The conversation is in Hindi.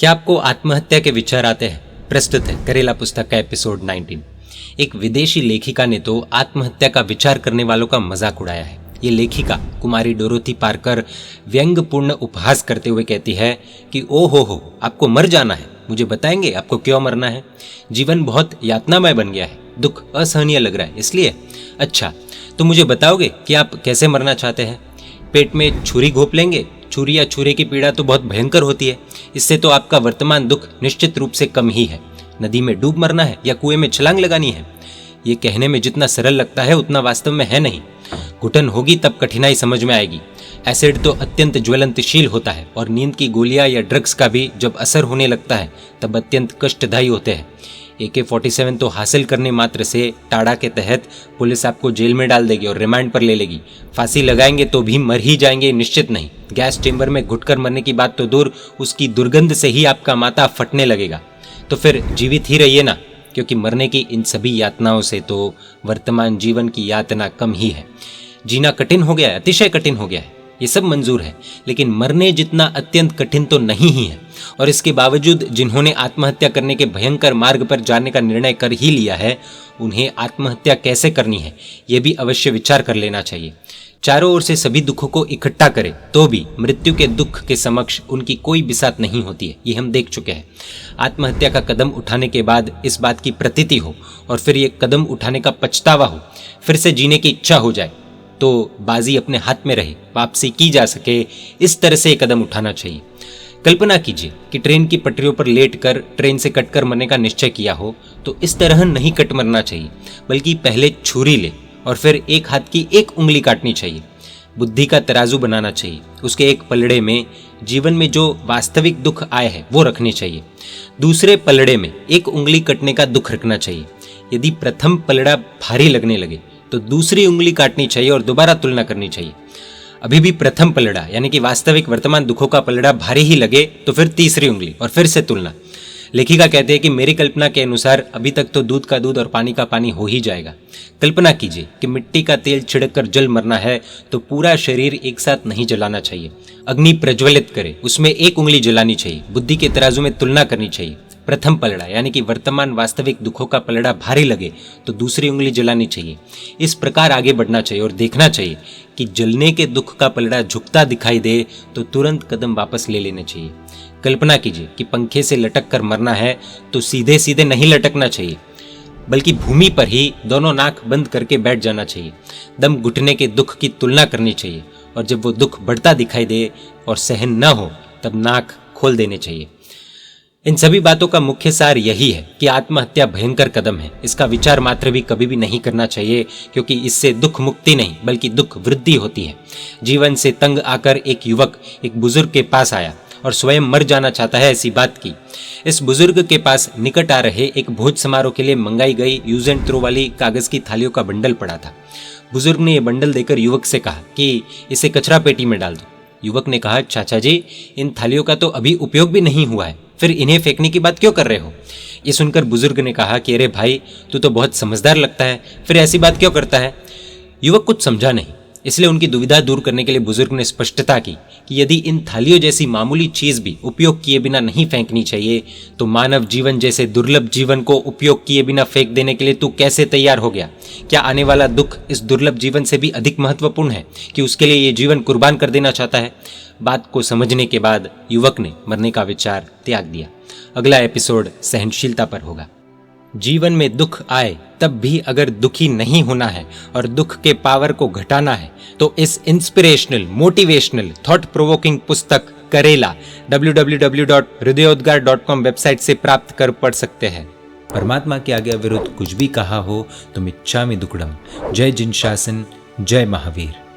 क्या आपको आत्महत्या के विचार आते हैं? प्रस्तुत है करेला पुस्तक का एपिसोड 19। एक विदेशी लेखिका ने तो आत्महत्या का विचार करने वालों का मजाक उड़ाया है। ये लेखिका कुमारी डोरोथी पार्कर व्यंग्यपूर्ण उपहास करते हुए कहती है कि ओ हो आपको मर जाना है, मुझे बताएंगे आपको क्यों मरना है? जीवन बहुत यातनामय बन गया है, दुख असहनीय लग रहा है, इसलिए अच्छा तो मुझे बताओगे कि आप कैसे मरना चाहते हैं? पेट में छुरी घोंप लेंगे? छुरी या छुरे की पीड़ा तो बहुत भयंकर होती है, इससे तो आपका वर्तमान दुख निश्चित रूप से कम ही है। नदी में डूब मरना है या कुएं में छलांग लगानी है? ये कहने में जितना सरल लगता है उतना वास्तव में है नहीं। घुटन होगी तब कठिनाई समझ में आएगी। एसिड तो अत्यंत ज्वलंतशील होता है और नींद की गोलियां या ड्रग्स का भी जब असर होने लगता है तब अत्यंत कष्टदायी होते हैं। AK-47 तो हासिल करने मात्र से टाड़ा के तहत पुलिस आपको जेल में डाल देगी और रिमांड पर ले लेगी। फांसी लगाएंगे तो भी मर ही जाएंगे निश्चित नहीं। गैस चेंबर में घुटकर मरने की बात तो दूर, उसकी दुर्गंध से ही आपका माथा फटने लगेगा। तो फिर जीवित ही रहिए ना, क्योंकि मरने की इन सभी यातनाओं से तो वर्तमान जीवन की यातना कम ही है। जीना कठिन हो गया है, अतिशय कठिन हो गया है, ये सब मंजूर है, लेकिन मरने जितना अत्यंत कठिन तो नहीं ही है। और इसके बावजूद जिन्होंने आत्महत्या करने के भयंकर मार्ग पर जाने का निर्णय कर ही लिया है, उन्हें आत्महत्या कैसे करनी है ये भी अवश्य विचार कर लेना चाहिए। चारों ओर से सभी दुखों को इकट्ठा करें तो भी मृत्यु के दुख के समक्ष उनकी कोई बिसात नहीं होती है, ये हम देख चुके हैं। आत्महत्या का कदम उठाने के बाद इस बात की प्रतीति हो और फिर ये कदम उठाने का पछतावा हो, फिर से जीने की इच्छा हो जाए, तो बाजी अपने हाथ में रहे, वापसी की जा सके, इस तरह से कदम उठाना चाहिए। कल्पना कीजिए कि ट्रेन की पटरियों पर लेटकर ट्रेन से कटकर मरने का निश्चय किया हो, तो इस तरह नहीं कट मरना चाहिए, बल्कि पहले छुरी ले और फिर एक हाथ की एक उंगली काटनी चाहिए। बुद्धि का तराजू बनाना चाहिए, उसके एक पलड़े में जीवन में जो वास्तविक दुख आए हैं वो रखने चाहिए, दूसरे पलड़े में एक उंगली कटने का दुख रखना चाहिए। यदि प्रथम पलड़ा भारी लगने लगे तो दूसरी उंगली काटनी चाहिए और दोबारा तुलना करनी चाहिए। अभी भी प्रथम पलड़ा यानी कि वास्तविक वर्तमान दुखों का पलड़ा भारी ही लगे तो फिर तीसरी उंगली और फिर से तुलना। लेखिका कहते हैं कि मेरी कल्पना के अनुसार अभी तक तो दूध का दूध और पानी का पानी हो ही जाएगा। कल्पना कीजिए कि मिट्टी का तेल छिड़क कर जल मरना है तो पूरा शरीर एक साथ नहीं जलाना चाहिए। अग्नि प्रज्वलित करे, उसमें एक उंगली जलानी चाहिए, बुद्धि के तराजू में तुलना करनी चाहिए। प्रथम पलड़ा यानी कि वर्तमान वास्तविक दुखों का पलड़ा भारी लगे तो दूसरी उंगली जलानी चाहिए। इस प्रकार आगे बढ़ना चाहिए और देखना चाहिए कि जलने के दुख का पलड़ा झुकता दिखाई दे तो तुरंत कदम वापस ले लेने चाहिए। कल्पना कीजिए कि पंखे से लटक कर मरना है तो सीधे सीधे नहीं लटकना चाहिए, बल्कि भूमि पर ही दोनों नाक बंद करके बैठ जाना चाहिए। दम घुटने के दुख की तुलना करनी चाहिए और जब वो दुख बढ़ता दिखाई दे और सहन न हो तब नाक खोल देने चाहिए। इन सभी बातों का मुख्य सार यही है कि आत्महत्या भयंकर कदम है, इसका विचार मात्र भी कभी भी नहीं करना चाहिए, क्योंकि इससे दुख मुक्ति नहीं बल्कि दुख वृद्धि होती है। जीवन से तंग आकर एक युवक एक बुजुर्ग के पास आया और स्वयं मर जाना चाहता है ऐसी बात की। इस बुजुर्ग के पास निकट आ रहे एक भोज समारोह के लिए मंगाई गई यूज एंड थ्रो वाली कागज की थालियों का बंडल पड़ा था। बुजुर्ग ने यह बंडल देकर युवक से कहा कि इसे कचरा पेटी में डाल दो। युवक ने कहा, चाचा जी इन थालियों का तो अभी उपयोग भी नहीं हुआ है, फिर इन्हें फेंकने की बात क्यों कर रहे हो? ये सुनकर बुजुर्ग ने कहा कि अरे भाई तू तो बहुत समझदार लगता है, फिर ऐसी बात क्यों करता है? युवक कुछ समझा नहीं, इसलिए उनकी दुविधा दूर करने के लिए बुजुर्ग ने स्पष्टता की कि यदि इन थालियों जैसी मामूली चीज भी उपयोग किए बिना नहीं फेंकनी चाहिए तो मानव जीवन जैसे दुर्लभ जीवन को उपयोग किए बिना फेंक देने के लिए तू कैसे तैयार हो गया? क्या आने वाला दुख इस दुर्लभ जीवन से भी अधिक महत्वपूर्ण है कि उसके लिए ये जीवन कुर्बान कर देना चाहता है? बात को समझने के बाद युवक ने मरने का विचार त्याग दिया। अगला एपिसोड सहनशीलता पर होगा। जीवन में दुख आए तब भी अगर दुखी नहीं होना है और दुख के पावर को घटाना है तो इस इंस्पिरेशनल, मोटिवेशनल, थॉट प्रोवोकिंग पुस्तक करेला www.hridayoddgar.com वेबसाइट से प्राप्त कर पढ़ सकते हैं। परमात्मा के आज्ञा विरुद्ध कुछ भी कहा हो तो मिच्छामि दुक्कडम। जय जिन शासन, जय महावीर।